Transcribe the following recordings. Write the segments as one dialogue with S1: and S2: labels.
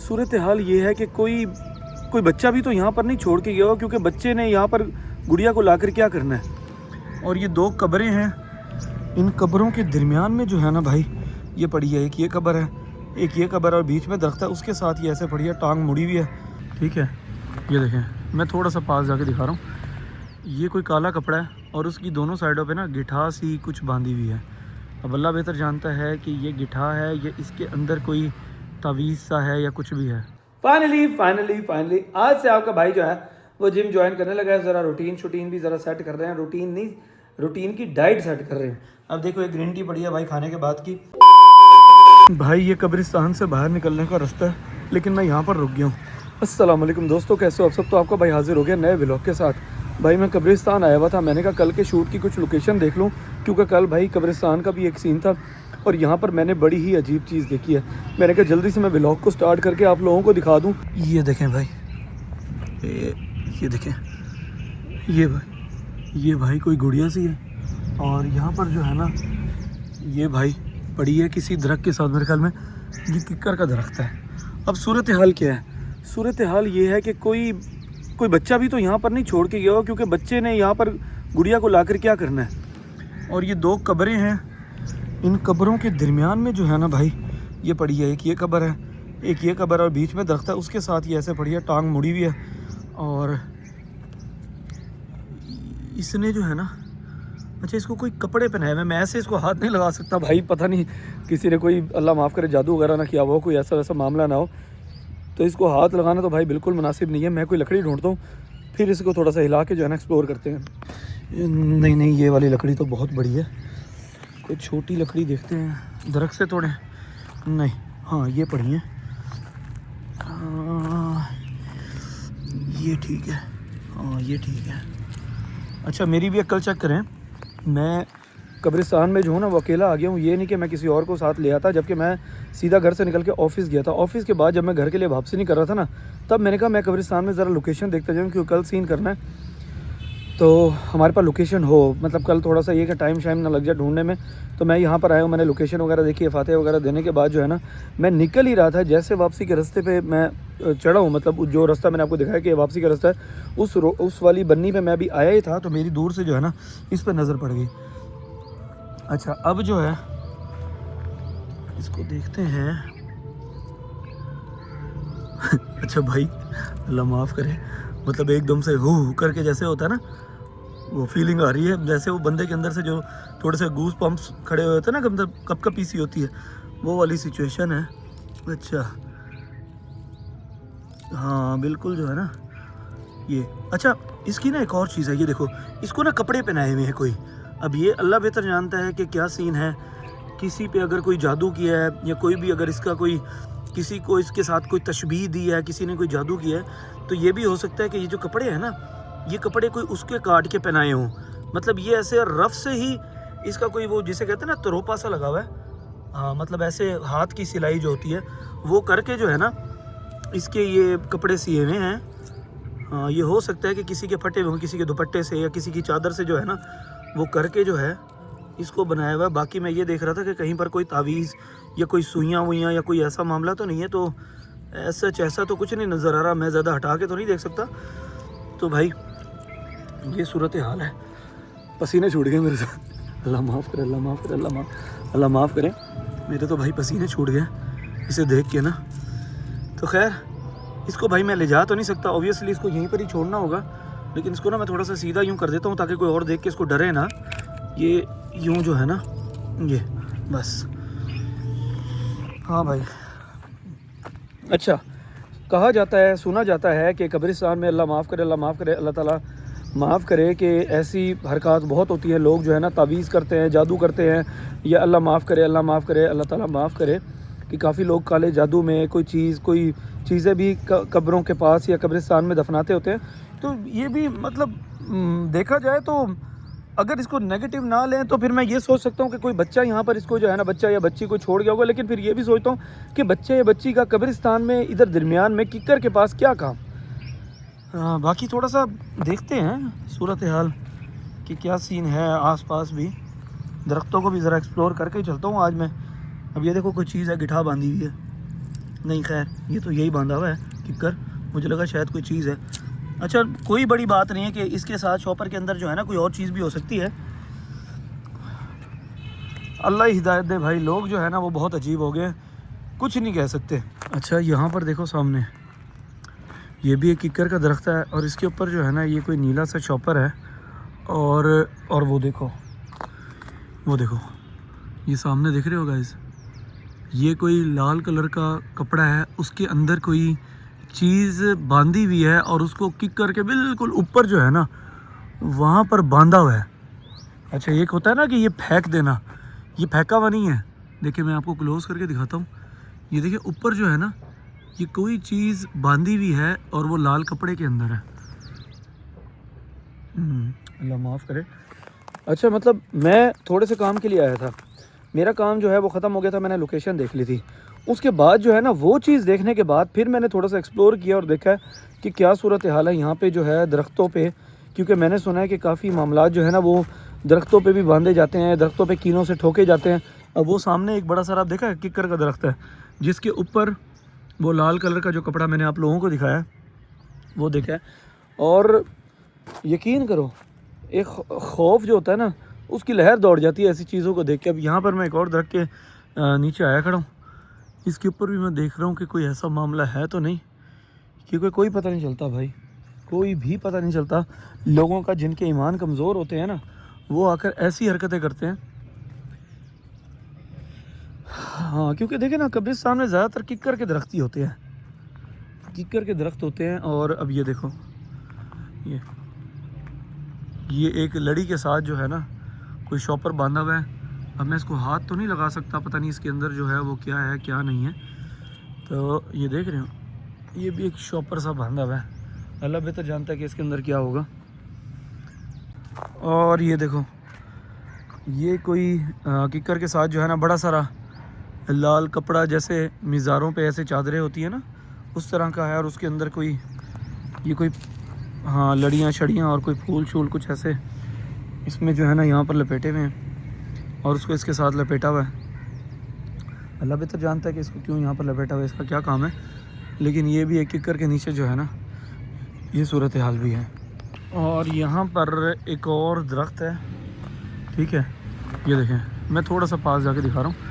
S1: सूरत हाल ये है कि कोई बच्चा भी तो यहाँ पर नहीं छोड़ के गया हो, क्योंकि बच्चे ने यहाँ पर गुड़िया को लाकर क्या करना है। और ये दो कब्रें हैं, इन कब्रों के दरमियान में जो है ना भाई ये पड़ी है, एक ये कब्र है, एक ये कब्र और बीच में दरख्त है, उसके साथ ये ऐसे पड़ी है, टांग मुड़ी हुई है। ठीक है, ये देखें, मैं थोड़ा सा पास जाके दिखा रहा हूँ। ये कोई काला कपड़ा है और उसकी दोनों साइडों पे ना गिठा सी कुछ बांधी हुई है। अब अल्लाह बेहतर जानता है कि ये गिठा है, ये इसके अंदर कोई तावीज़ सा है या कुछ भी है। फाइनली आज से आपका भाई जो है वो जिम ज्वाइन करने लगा है। ज़रा रूटीन भी ज़रा सेट कर रहे हैं, रूटीन की डाइट सेट कर रहे हैं। अब देखो एक ग्रीन टी पड़ी है भाई खाने के बाद की। भाई ये कब्रिस्तान से बाहर निकलने का रास्ता है, लेकिन मैं यहाँ पर रुक गया हूँ। अस्सलाम वालेकुम दोस्तों, कैसे हो आप सब। तो आपका भाई हाजिर हो गया नए व्लॉग के साथ। भाई मैं कब्रिस्तान आया हुआ था, मैंने कहा कल के शूट की कुछ लोकेशन देख लूँ, क्योंकि कल भाई कब्रिस्तान का भी एक सीन था और यहाँ पर मैंने बड़ी ही अजीब चीज़ देखी है। मैंने कहा जल्दी से मैं व्लॉग को स्टार्ट करके आप लोगों को दिखा दूँ। ये देखें भाई, ये देखें, ये भाई कोई गुड़िया सी है और यहाँ पर जो है ना ये भाई पड़ी है किसी दरख्त के साथ। मेरे ख्याल में ये किक्कर का दरख्त है। अब सूरत हाल क्या है, सूरत हाल ये है कि कोई बच्चा भी तो यहाँ पर नहीं छोड़ के गया हो, क्योंकि बच्चे ने यहाँ पर गुड़िया को लाकर क्या करना है। और ये दो कब्रें हैं, इन कब्रों के दरमियान में जो है ना भाई ये पड़ी है, एक ये कब्र है, एक ये कब्र और बीच में दरख्त है, उसके साथ ये ऐसे पड़ी है, टांग मुड़ी हुई है। और इसने जो है ना, अच्छा इसको कोई कपड़े पहनाए हुए, मैं ऐसे इसको हाथ नहीं लगा सकता भाई, पता नहीं किसी ने कोई अल्लाह माफ़ करे जादू वगैरह ना किया हो, कोई ऐसा वैसा मामला ना हो, तो इसको हाथ लगाना तो भाई बिल्कुल मुनासिब नहीं है। मैं कोई लकड़ी ढूंढता हूँ, फिर इसको थोड़ा सा हिला के जो है ना एक्सप्लोर करते हैं। नहीं ये वाली लकड़ी तो बहुत बड़ी है, कोई छोटी लकड़ी देखते हैं, दरख्त से तोड़ें। नहीं, हाँ ये पड़ी है, ये ठीक है, हाँ ये ठीक है। अच्छा मेरी भी अक्ल चेक करें, मैं कब्रिस्तान में जो हूँ ना वो अकेला आ गया हूँ। ये नहीं कि मैं किसी और को साथ ले आता, जबकि मैं सीधा घर से निकल के ऑफिस गया था। ऑफिस के बाद जब मैं घर के लिए वापसी नहीं कर रहा था ना, तब मैंने कहा मैं कब्रिस्तान में ज़रा लोकेशन देखता जाऊँ, क्योंकि कल सीन करना है, तो हमारे पास लोकेशन हो, मतलब कल थोड़ा सा ये कि टाइम शाइम ना लग जाए ढूंढने में। तो मैं यहाँ पर आया हूँ, मैंने लोकेशन वगैरह देखी है, फातिहा वगैरह देने के बाद जो है ना मैं निकल ही रहा था, जैसे वापसी के रास्ते पे मैं चढ़ा हूँ, मतलब जो रास्ता मैंने आपको दिखाया कि वापसी का रास्ता है, उस वाली बन्नी पे मैं अभी आया ही था, तो मेरी दूर से जो है ना इस पर नज़र पड़ गई। अच्छा अब जो है इसको देखते हैं। अच्छा भाई अल्लाह माफ़ करे, मतलब एकदम से हू करके जैसे होता है ना, वो फीलिंग आ रही है, जैसे वो बंदे के अंदर से जो थोड़े से गूस पम्प्स खड़े हुए होते हैं ना, मतलब कप सी होती है, वो वाली सिचुएशन है। अच्छा हाँ बिल्कुल जो है ना ये। अच्छा इसकी ना एक और चीज़ है, ये देखो इसको ना कपड़े पहनाए हुए हैं कोई। अब ये अल्लाह बेहतर जानता है कि क्या सीन है, किसी पे अगर कोई जादू किया है या कोई भी अगर इसका कोई किसी को इसके साथ कोई तशबीह दी है, किसी ने कोई जादू किया है, तो ये भी हो सकता है कि ये जो कपड़े हैं ना, ये कपड़े कोई उसके काट के पहनाए हों। मतलब ये ऐसे रफ से ही इसका कोई वो जिसे कहते हैं ना तरोपा सा लगा हुआ है, हाँ मतलब ऐसे हाथ की सिलाई जो होती है वो करके जो है ना इसके ये कपड़े सिए हुए हैं। हाँ ये हो सकता है कि किसी के फटे हुए, किसी के दुपट्टे से या किसी की चादर से जो है ना वो करके जो है इसको बनाया हुआ है। बाकी मैं ये देख रहा था कि कहीं पर कोई तावीज़ या कोई सुइयाँ वुइयाँ या कोई ऐसा मामला तो नहीं है, तो ऐसा तो कुछ नहीं नज़र आ रहा, मैं ज़्यादा हटा के तो नहीं देख सकता। तो भाई ये सूरत हाल है, पसीने छूट गए मेरे से, अल्लाह माफ़ करे, अल्लाह माफ़ करे, अल्लाह माफ़ करे, मेरे तो भाई पसीने छूट गए इसे देख के ना। तो खैर इसको भाई मैं ले जा तो नहीं सकता, ऑब्वियसली इसको यहीं पर ही छोड़ना होगा, लेकिन इसको ना मैं थोड़ा सा सीधा यूँ कर देता हूँ ताकि कोई और देख के इसको डरे ना। ये यूँ जो है ना ये बस, हाँ भाई। अच्छा कहा जाता है, सुना जाता है कि कब्रिस्तान में अल्लाह माफ़ करे, अल्लाह ताला माफ़ करे कि ऐसी हरकत बहुत होती हैं, लोग जो है ना तावीज़ करते हैं, जादू करते हैं, या अल्लाह माफ़ करे, अल्लाह ताला माफ़ करे कि काफ़ी लोग काले जादू में कोई चीज़ें भी कब्रों के पास या कब्रिस्तान में दफनाते होते हैं। तो ये भी मतलब देखा जाए तो अगर इसको नेगेटिव ना लें तो फिर मैं ये सोच सकता हूँ कि कोई बच्चा यहाँ पर इसको जो है ना बच्चा या बच्ची को छोड़ गया होगा, लेकिन फिर ये भी सोचता हूँ कि बच्चे या बच्ची का कब्रिस्तान में इधर दरमियान में किक्कर के पास क्या काम। बाकी थोड़ा सा देखते हैं सूरत हाल कि क्या सीन है आसपास भी, दरख्तों को भी ज़रा एक्सप्लोर करके ही चलता हूँ आज मैं। अब ये देखो कोई चीज़ है गिठा बांधी हुई है, नहीं खैर, ये तो यही बांधा हुआ है किक्कर, मुझे लगा शायद कोई चीज़ है। अच्छा, कोई बड़ी बात नहीं है कि इसके साथ शॉपर के अंदर जो है ना कोई और चीज़ भी हो सकती है। अल्लाह ही हिदायत दे भाई, लोग जो है ना वो बहुत अजीब हो गए, कुछ नहीं कह सकते। अच्छा, यहाँ पर देखो सामने, ये भी एक किक्कर का दरख्त है और इसके ऊपर जो है ना ये कोई नीला सा शॉपर है। और वो देखो ये सामने देख रहे हो गाइस, ये कोई लाल कलर का कपड़ा है, उसके अंदर कोई चीज़ बांधी हुई है और उसको किक करके बिल्कुल ऊपर जो है ना वहाँ पर बांधा हुआ है। अच्छा, एक होता है ना कि ये फेंक देना, ये फेंका हुआ नहीं है। देखिए मैं आपको क्लोज करके दिखाता हूँ, ये देखिए ऊपर जो है ना ये कोई चीज़ बांधी हुई है और वो लाल कपड़े के अंदर है। अल्लाह माफ़ करे। अच्छा, मतलब मैं थोड़े से काम के लिए आया था, मेरा काम जो है वो ख़त्म हो गया था, मैंने लोकेशन देख ली थी। उसके बाद जो है ना वो चीज़ देखने के बाद फिर मैंने थोड़ा सा एक्सप्लोर किया और देखा कि क्या सूरत हाल है यहाँ पे जो है दरख्तों पे, क्योंकि मैंने सुना है कि काफ़ी मामलात जो है ना वो दरख्तों पे भी बांधे जाते हैं, दरख्तों पे कीनों से ठोके जाते हैं। अब वो सामने एक बड़ा सारा आप देखा है किक्कर का दरख्त है, जिसके ऊपर वो लाल कलर का जो कपड़ा मैंने आप लोगों को दिखाया वो देखा है। और यकीन करो, एक खौफ जो होता है ना उसकी लहर दौड़ जाती है ऐसी चीज़ों को देख के। अब यहाँ पर मैं एक और दरख्त के नीचे आया खड़ा हूँ, इसके ऊपर भी मैं देख रहा हूँ कि कोई ऐसा मामला है तो नहीं, क्योंकि कोई पता नहीं चलता भाई, कोई भी पता नहीं चलता। लोगों का जिनके ईमान कमज़ोर होते हैं ना वो आकर ऐसी हरकतें करते हैं। हाँ, क्योंकि देखें ना कब्रिस्तान में ज़्यादातर किक्कर के दरख्त ही होते हैं, किक्कर के दरख्त होते हैं। और अब ये देखो, ये एक लड़ी के साथ जो है ना कोई शॉपर बांधा हुआ है। अब मैं इसको हाथ तो नहीं लगा सकता, पता नहीं इसके अंदर जो है वो क्या है क्या नहीं है। तो ये देख रहे हो, ये भी एक शॉपर सा बांधा हुआ है, अल्लाह बेहतर जानता है कि इसके अंदर क्या होगा। और ये देखो, ये कोई किक्कर के साथ जो है ना बड़ा सारा लाल कपड़ा, जैसे मिज़ारों पे ऐसे चादरें होती है ना उस तरह का है, और उसके अंदर कोई ये कोई हाँ लड़ियाँ शड़ियाँ और कोई फूल शूल कुछ ऐसे इसमें जो है ना यहाँ पर लपेटे हुए हैं, और उसको इसके साथ लपेटा हुआ है। अल्लाह बेहतर जानता है कि इसको क्यों यहाँ पर लपेटा हुआ है, इसका क्या काम है। लेकिन ये भी एक किक्कर के नीचे जो है ना ये सूरत हाल भी है। और यहाँ पर एक और दरख्त है, ठीक है, ये देखें, मैं थोड़ा सा पास जाके दिखा रहा हूँ।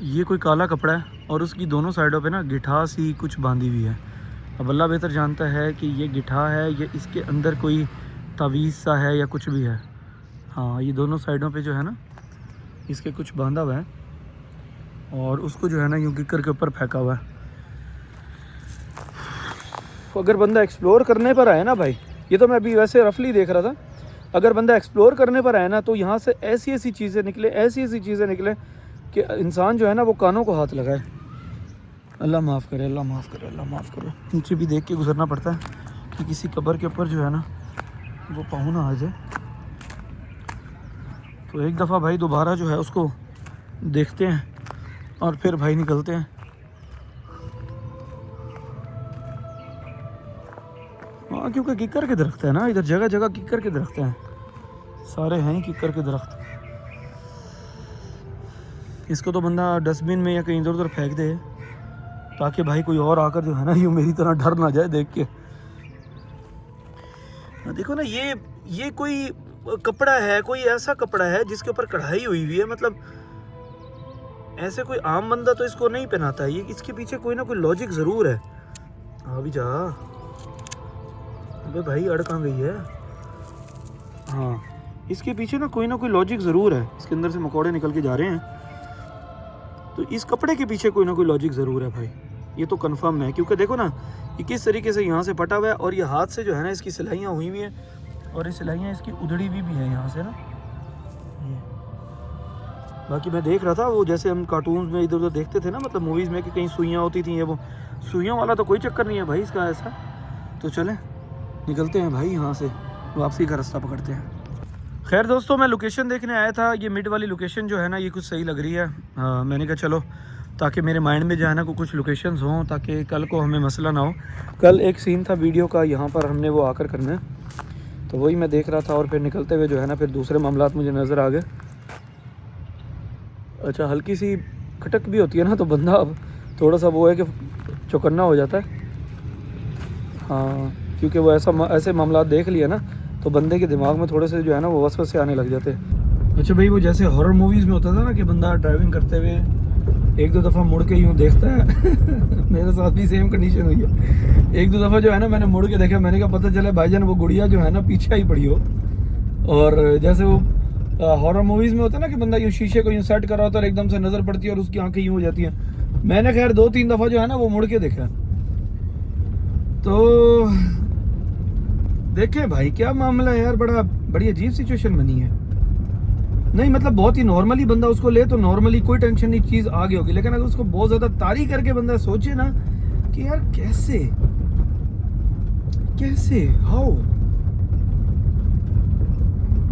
S1: ये कोई काला कपड़ा है और उसकी दोनों साइडों पे ना गिठा सी कुछ बांधी हुई है। अब अल्लाह बेहतर जानता है कि ये गिठा है, ये इसके अंदर कोई तावीज़ सा है या कुछ भी है। हाँ, ये दोनों साइडों पे जो है ना इसके कुछ बांधा हुआ है और उसको जो है ना यूँ किक्कर के ऊपर फेंका हुआ है। अगर बंदा एक्सप्लोर करने पर आए ना भाई, ये तो मैं अभी वैसे रफली देख रहा था, अगर बंदा एक्सप्लोर करने पर आए ना तो यहाँ से ऐसी ऐसी चीज़ें निकले कि इंसान जो है ना वो कानों को हाथ लगाए। अल्लाह माफ़ करे, अल्लाह माफ़ करे, अल्लाह माफ़ करे। नीचे भी देख के गुजरना पड़ता है कि किसी कब्र के ऊपर जो है ना वो पाँव ना आ जाए। तो एक दफ़ा भाई दोबारा जो है उसको देखते हैं और फिर भाई निकलते हैं। हाँ, क्योंकि किक्कर के दरख्त है ना, इधर जगह जगह किक्कर के दरख्त हैं, सारे हैं ही किक्कर के दरख्त। इसको तो बंदा डस्टबिन में या कहीं इधर उधर फेंक दे ताकि भाई कोई और आकर जो है ना यूँ मेरी तरह डर ना जाए देख के। देखो ना, ये कोई कपड़ा है, कोई ऐसा कपड़ा है जिसके ऊपर कढ़ाई हुई है। मतलब ऐसे कोई आम बंदा तो इसको नहीं पहनाता है, ये इसके पीछे कोई ना कोई लॉजिक ज़रूर है। अभी जा, अबे भाई अड़ कहाँ गई है। हाँ, इसके पीछे ना कोई लॉजिक ज़रूर है। इसके अंदर से मकोड़े निकल के जा रहे हैं, तो इस कपड़े के पीछे कोई ना कोई लॉजिक ज़रूर है भाई, ये तो कंफर्म है। क्योंकि देखो ना ये किस तरीके से यहाँ से फटा हुआ है और ये हाथ से जो है ना इसकी सिलाइयाँ हुई हुई हैं और ये सिलाइयाँ इसकी उधड़ी हुई भी हैं यहाँ से ना। ये बाकी मैं देख रहा था वो जैसे हम कार्टून्स में इधर उधर देखते थे ना, मतलब मूवीज़ में कि कहीं सुइयाँ होती थी, ये वो सुइयों वाला तो कोई चक्कर नहीं है भाई इसका ऐसा। तो चलें निकलते हैं भाई, यहाँ से वापसी का रास्ता पकड़ते हैं। खैर दोस्तों, मैं लोकेशन देखने आया था, ये मिड वाली लोकेशन जो है ना ये कुछ सही लग रही है। मैंने कहा चलो ताकि मेरे माइंड में जो है ना कुछ लोकेशंस हों ताकि कल को हमें मसला ना हो। कल एक सीन था वीडियो का, यहाँ पर हमने वो आकर करना है, तो वही मैं देख रहा था। और फिर निकलते हुए जो है ना फिर दूसरे मामलात मुझे नज़र आ गए। अच्छा, हल्की सी खटक भी होती है ना तो बंदा अब थोड़ा सा वो है कि चौकन्ना हो जाता है। हाँ, क्योंकि वो ऐसे मामला देख लिया ना तो बंदे के दिमाग में थोड़े से जो है ना वो वसवसे आने लग जाते हैं। अच्छा भाई, वो जैसे हॉरर मूवीज़ में होता था ना कि बंदा ड्राइविंग करते हुए एक दो दफ़ा मुड़ के यूँ देखता है मेरे साथ भी सेम कंडीशन हुई है। एक दो दफ़ा जो है ना मैंने मुड़ के देखा, मैंने कहा पता चला भाईजान वो गुड़िया जो है ना पीछे ही पड़ी हो। और जैसे वो हॉरर मूवीज़ में होता है ना कि बंदा यूँ शीशे को यूँ सेट कर रहा होता है और एकदम से नज़र पड़ती है और उसकी आंखें यूँ हो जाती हैं। मैंने खैर 2-3 दफ़ा जो है ना वो मुड़ के देखा। तो देखें भाई क्या मामला है यार, बड़ी अजीब सिचुएशन बनी है। नहीं मतलब बहुत ही नॉर्मली बंदा उसको ले तो नॉर्मली कोई टेंशन नहीं, चीज़ आगे होगी। लेकिन अगर उसको बहुत ज़्यादा तारी करके बंदा सोचे ना कि यार कैसे कैसे हाउ,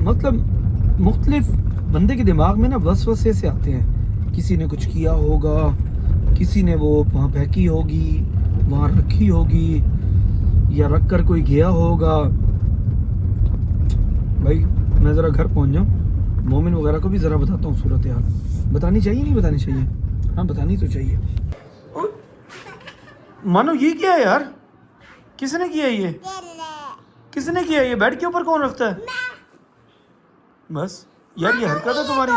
S1: मतलब मुख्तलिफ बंदे के दिमाग में ना वसवसे से आते हैं। किसी ने कुछ किया होगा, किसी ने वो वहाँ फेंकी होगी, वहाँ रखी होगी, या रख कर कोई गया होगा। भाई मैं ज़रा घर पहुँच जाऊँ, मोमिन वगैरह को भी ज़रा बताता हूँ सूरत हाल। बतानी चाहिए नहीं बतानी चाहिए? हाँ बतानी तो चाहिए। मानो ये क्या है यार, किसने किया ये? किसने किया ये? बेड के ऊपर कौन रखता है? बस यार ये हरकत है तुम्हारी।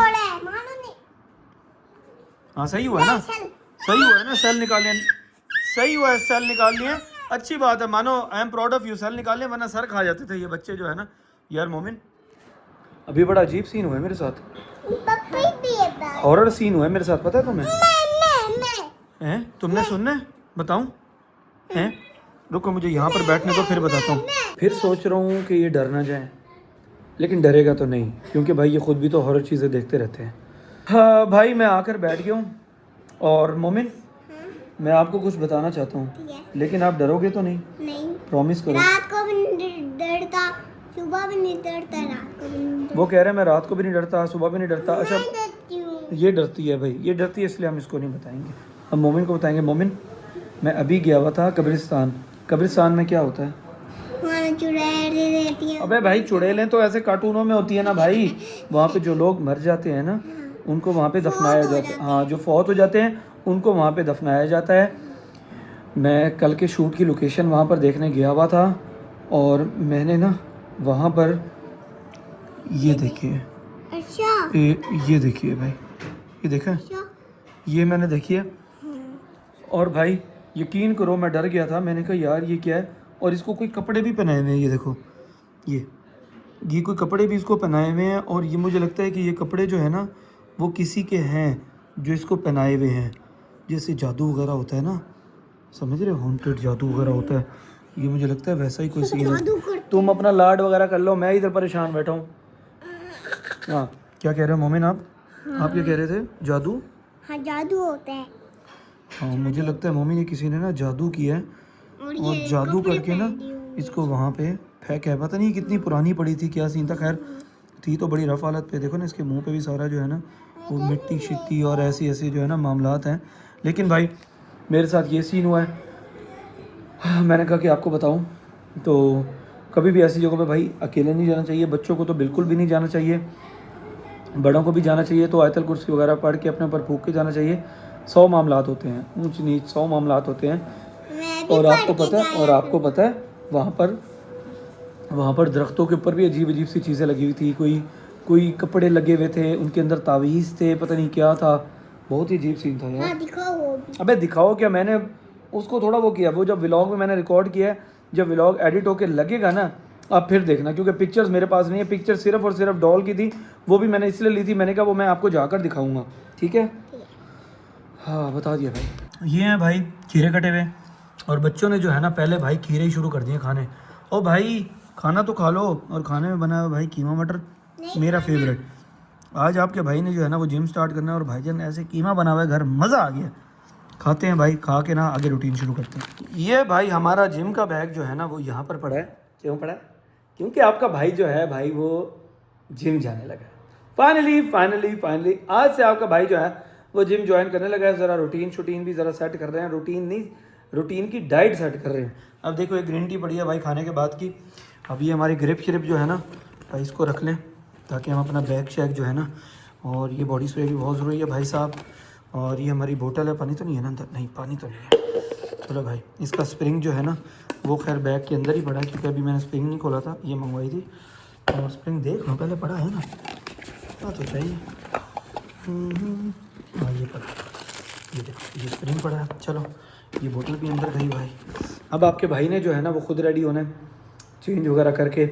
S1: हाँ सही हुआ है ना, सही हुआ है ना, सेल निकाल लिया। सही हुआ है, सेल निकाल लिए, अच्छी बात है। मानो I am proud of you, sale निकाल लिया, वरना सर खा जाते थे ये बच्चे जो है ना। यार मोमिन अभी बड़ा अजीब सीन हुआ है मेरे साथ, हॉरर सीन हुआ है मेरे साथ, पता है तुम्हें? हैं तुमने सुनना है? बताऊं? हैं रुको मुझे यहाँ पर बैठने दो फिर बताता हूँ। फिर सोच रहा हूँ कि ये डर ना जाए, लेकिन डरेगा तो नहीं क्योंकि भाई ये खुद भी तो हॉरर चीज़ें देखते रहते हैं। हाँ भाई मैं आकर बैठ गया हूँ। और मोमिन मैं आपको कुछ बताना चाहता हूँ, लेकिन आप डरोगे तो नहीं? नहीं। प्रॉमिस करो। रात को भी नहीं डरता, सुबह भी नहीं डरता, रात को भी नहीं डरता। वो कह रहे हैं मैं रात को भी नहीं डरता, सुबह भी नहीं डरता। अच्छा ये डरती है भाई, ये डरती है इसलिए हम इसको नहीं बताएंगे, हम मोमिन को बताएंगे। मोमिन मैं अभी गया हुआ था कब्रिस्तान। कब्रिस्तान में क्या होता है? चुड़ैलें रहती हैं। अबे भाई चुड़ैलें तो ऐसे कार्टूनों में होती है ना भाई, वहाँ पे जो लोग मर जाते हैं ना उनको वहाँ पे दफनाया जाता है। हाँ जो फौत हो जाते हैं उनको वहाँ पे दफनाया जाता है। मैं कल के शूट की लोकेशन वहाँ पर देखने गया हुआ था और मैंने ना वहाँ पर ये देखिए, अच्छा ये देखिए भाई, ये देखा, ये मैंने देखी है। और भाई यकीन करो मैं डर गया था, मैंने कहा यार ये क्या है। और इसको कोई कपड़े भी पहनाए हुए हैं, ये देखो ये कोई कपड़े भी इसको पहनाए हुए हैं। और ये मुझे लगता है कि ये कपड़े जो है ना वो किसी के हैं जो इसको पहनाए हुए हैं। जैसे जादू वगैरह होता है ना, समझ रहे हो, हॉन्टेड जादू वगैरह होता है, ये मुझे लगता है वैसा ही कोई सीन है। तुम अपना लाड वगैरह कर लो, मैं इधर परेशान बैठा हूँ। हाँ क्या कह रहे हो मोमिन आप? आप क्या कह रहे थे? जादू? हाँ जादू होता है। हाँ मुझे लगता है मोमिन ये किसी ने ना जादू किया है और जादू करके ना इसको वहाँ पे फेंका है। पता नहीं कितनी पुरानी पड़ी थी, क्या सीन था, खैर थी तो बड़ी रफ हालत पे। देखो ना इसके मुंह पे भी सारा जो है ना वो मिट्टी शिट्टी और ऐसी ऐसी जो है ना मामलात हैं। लेकिन भाई मेरे साथ ये सीन हुआ है। हाँ, मैंने कहा कि आपको बताऊं तो कभी भी ऐसी जगहों पे भाई अकेले नहीं जाना चाहिए, बच्चों को तो बिल्कुल भी नहीं जाना चाहिए, बड़ों को भी जाना चाहिए तो आयतल कुर्सी वगैरह पढ़ के अपने ऊपर फूंक के जाना चाहिए। 100 मामलात होते हैं, ऊंच नीच 100 मामलात होते हैं। और आपको पता है वहाँ पर दरख्तों के ऊपर भी अजीब अजीब सी चीज़ें लगी हुई थी। कोई कपड़े लगे हुए थे, उनके अंदर तावीज़ थे, पता नहीं क्या था, बहुत ही अजीब सीन था यार। दिखाओ। अबे दिखाओ क्या, मैंने उसको थोड़ा वो किया, वो जब व्लॉग में मैंने रिकॉर्ड किया है, जब व्लॉग एडिट होके लगेगा ना आप फिर देखना, क्योंकि पिक्चर्स मेरे पास नहीं है। पिक्चर सिर्फ और सिर्फ डॉल की थी, वो भी मैंने इसलिए ली थी, मैंने कहा वो मैं आपको जाकर दिखाऊंगा, ठीक है? हाँ बता दिया भाई। ये हैं भाई खीरे कटे हुए, और बच्चों ने जो है ना पहले भाई खीरे ही शुरू कर दिए खाने। ओ भाई खाना तो खा लो, और खाने में बना हुआ भाई कीमा मटर मेरा फेवरेट। आज आपके भाई ने जो है ना वो जिम स्टार्ट करना है और भाईजान ऐसे कीमा बना हुआ है घर, मज़ा आ गया। खाते हैं भाई, खा के ना आगे रूटीन शुरू करते हैं। ये भाई हमारा जिम का बैग जो है ना वो यहाँ पर पड़ा है। क्यों पड़ा है? क्योंकि आपका भाई जो है भाई वो जिम जाने लगा है। फाइनली आज से आपका भाई जो है वो जिम ज्वाइन करने लगा है। ज़रा रूटीन भी ज़रा सेट कर रहे हैं, रूटीन की डाइट सेट कर रहे हैं। अब देखो एक ग्रीन टी पड़ी है भाई खाने के बाद की। अब ये हमारी ग्रिप श्रिप जो है ना भाई इसको रख लें ताकि हम अपना बैग शैग जो है ना, और ये बॉडी स्प्रे भी बहुत ज़रूरी है भाई साहब। और ये हमारी बोतल है, पानी तो नहीं है ना अंदर? नहीं, पानी तो नहीं है। चलो भाई, इसका स्प्रिंग जो है ना वो खैर बैग के अंदर ही पड़ा है, क्योंकि अभी मैंने स्प्रिंग नहीं खोला था, ये मंगवाई थी। और स्प्रिंग देख लो, पहले पड़ा है ना, पता तो चाहिए। हाँ ये पड़ा, ये देखो ये स्प्रिंग पड़ा है। चलो ये बोतल भी अंदर गई भाई। अब आपके भाई ने जो है ना वो खुद रेडी होना है, चेंज वगैरह करके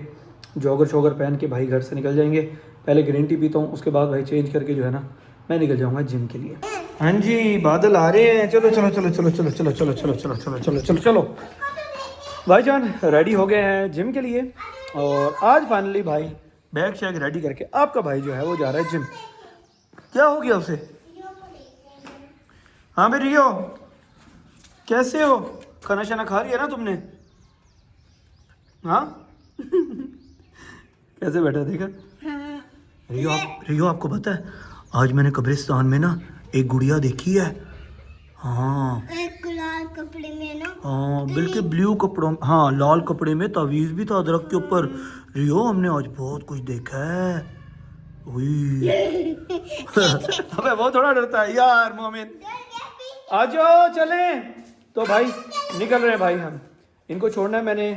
S1: जॉगर शॉगर पहन के भाई घर से निकल जाएंगे। पहले ग्रीन टी पीता हूँ, उसके बाद भाई चेंज करके जो है ना मैं निकल जाऊँगा जिम के लिए। हाँ जी, बादल आ रहे हैं। चलो चलो चलो चलो चलो चलो चलो चलो चलो चलो चलो चलो चलो भाईजान रेडी हो गए हैं जिम के लिए। और आज फाइनली भाई बैग शैग रेडी करके आपका भाई जो है वो जा रहा है जिम। क्या हो गया उसे? हाँ भाई रियो, कैसे हो? खाना शाना खा रही है ना तुमने? हाँ कैसे बैठा देखा? रियो आपको पता है आज मैंने कब्रिस्तान में ना एक गुड़िया देखी है। हाँ
S2: एक लाल कपड़े में ना,
S1: हाँ बिल्कुल ब्लू कपड़ों, हाँ लाल कपड़े में, तावीज़ भी था दरख्त के ऊपर। रियो हमने आज बहुत कुछ देखा है। अबे वो थोड़ा डरता है यार मोमिन। आ जाओ चले। तो भाई निकल रहे हैं भाई, हम इनको छोड़ना है मैंने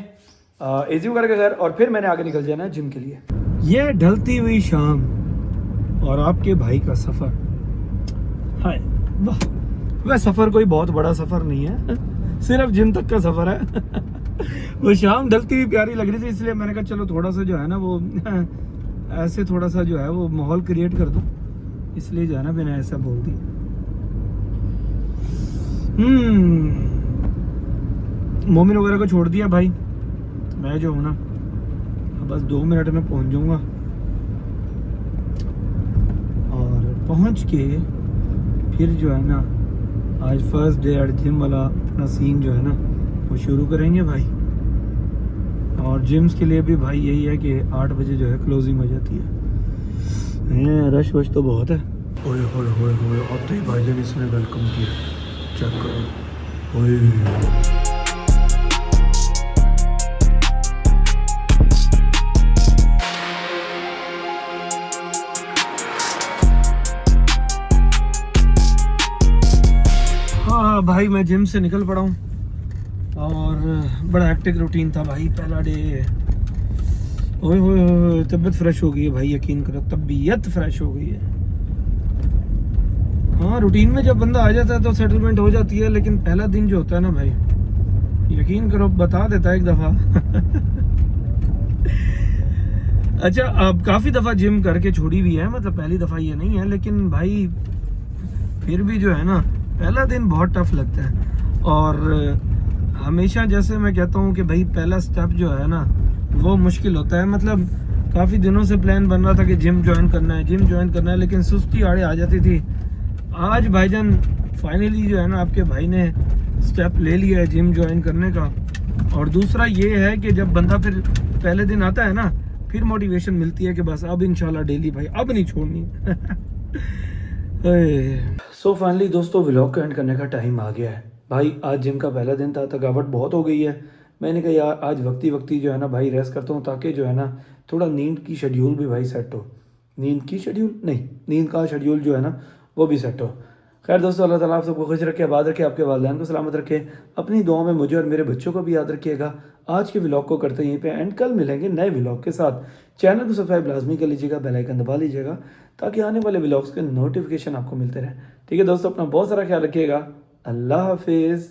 S1: एजी करके घर, और फिर मैंने आगे निकल जाना है जिम के लिए। ये ढलती हुई शाम और आपके भाई का सफ़र, हाय वाह। वह सफ़र कोई बहुत बड़ा सफ़र नहीं है, सिर्फ जिम तक का सफ़र है। वो शाम ढलती हुई प्यारी लग रही थी, इसलिए मैंने कहा चलो थोड़ा सा जो है ना वो ऐसे थोड़ा सा जो है वो माहौल क्रिएट कर दूं, इसलिए जो है ना मैंने ऐसा बोल दिया। मोमिन वगैरह को छोड़ दिया भाई, मैं जो हूँ ना बस 2 मिनट में पहुँच जाऊँगा। और पहुँच के फिर जो है ना आज फर्स्ट डे एट जिम वाला अपना सीन जो है ना वो शुरू करेंगे भाई। और जिम्स के लिए भी भाई यही है कि 8 बजे जो है क्लोजिंग हो जाती है। रश वश तो बहुत है। ओए होए होए होए, आते ही भाई ने इसने वेलकम किया, चेक करो। ओए हाँ भाई, मैं जिम से निकल पड़ा हूँ और बड़ा हेक्टिक रूटीन था भाई पहला डे। ओए होए, तबीयत फ्रेश हो गई है भाई, यकीन करो तबीयत फ्रेश हो गई है। हाँ रूटीन में जब बंदा आ जाता है तो सेटलमेंट हो जाती है, लेकिन पहला दिन जो होता है ना भाई, यकीन करो बता देता है एक दफ़ा। अच्छा अब काफ़ी दफ़ा जिम करके छोड़ी हुई है, मतलब पहली दफ़ा ये नहीं है, लेकिन भाई फिर भी जो है ना पहला दिन बहुत टफ लगता है। और हमेशा जैसे मैं कहता हूँ कि भाई पहला स्टेप जो है ना वो मुश्किल होता है। मतलब काफ़ी दिनों से प्लान बन रहा था कि जिम ज्वाइन करना है, जिम ज्वाइन करना है, लेकिन सुस्ती आड़े आ जाती थी। आज भाईजान फाइनली जो है ना आपके भाई ने स्टेप ले लिया है जिम ज्वाइन करने का। और दूसरा ये है कि जब बंदा फिर पहले दिन आता है ना फिर मोटिवेशन मिलती है कि बस अब इंशाल्लाह डेली भाई अब नहीं छोड़नी। सो फाइनली दोस्तों व्लॉग का एंड करने का टाइम आ गया है भाई। आज जिम का पहला दिन था, थकावट बहुत हो गई है। मैंने कहा यार आज वक्ती जो है ना भाई रेस्ट करता हूँ, ताकि जो है ना थोड़ा नींद की शेड्यूल भी भाई सेट हो। नींद की शेड्यूल नहीं, नींद का शेड्यूल जो है ना वो भी सेट हो। खैर दोस्तों, अल्लाह ताला आप सबको खुश रखे, आबाद रखे, आपके वालिदैन को सलामत रखे। अपनी दुआ में मुझे और मेरे बच्चों को भी याद रखिएगा। आज के व्लॉग को करते यहीं पे एंड, कल मिलेंगे नए व्लॉग के साथ। चैनल को सब्सक्राइब लाजमी कर लीजिएगा, बेल आइकन दबा लीजिएगा, ताकि आने वाले व्लॉग्स के नोटिफिकेशन आपको मिलते रहे। ठीक है दोस्तों, अपना बहुत सारा ख्याल रखिएगा। अल्लाह हाफिज़।